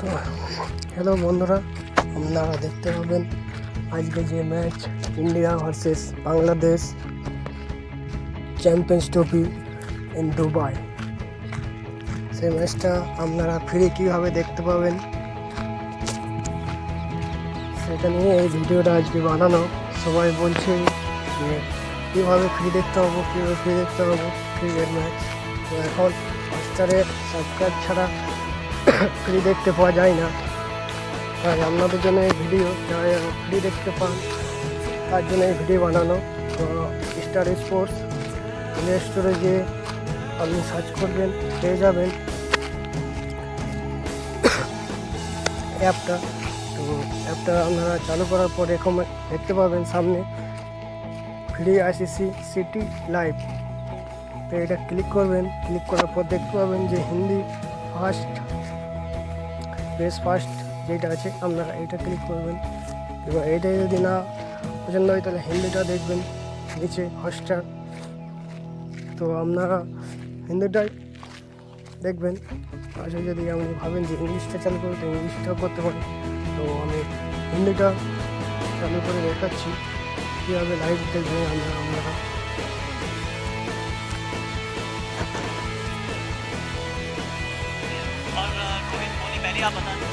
তো হ্যালো বন্ধুরা, আপনারা দেখতে পাবেন আজকে যে match India versus Bangladesh champions trophy in Dubai, সেই ম্যাচটা আপনারা ফ্রি কীভাবে দেখতে পাবেন সেটা নিয়ে এই ভিডিওটা আজকে বানানো। সবাই বলছে যে কীভাবে ফ্রি দেখতে পাবো ক্রিকেট ম্যাচ। তো এখন হটস্টারে সাবস্ক্রাইব ছাড়া ফ্রি দেখতে পাওয়া যায় না, তাই আপনাদের জন্য এই ভিডিও যারা ফ্রি দেখতে পান তার জন্য এই ভিডিও বানানো। তো স্টার স্পোর্টস প্লে স্টোরে গিয়ে আপনি সার্চ করবেন, পেয়ে যাবেন অ্যাপটা। তো অ্যাপটা আপনারা চালু করার পর এরকম দেখতে পাবেন সামনে ফ্রি আইসিসি সিটি লাইভ। তো এটা ক্লিক করবেন, ক্লিক করার পর দেখতে পাবেন যে হিন্দি ফার্স্ট যেটা আছে আপনারা এইটা ক্লিক করবেন। এবার এইটাই যদি না পছন্দ হয় তাহলে হিন্দিটা দেখবেন নিচে হটস্টার। তো আপনারা হিন্দিটাই দেখবেন। আসলে যদি আপনি ভাবেন যে ইংলিশটা চালু করতে তো ইংলিশটাও করতে পারেন। তো আমি হিন্দিটা চালু করে দেখাচ্ছি কীভাবে লাইভ দেখবেন আপনারা। और रोहित कोहली पहले आप बता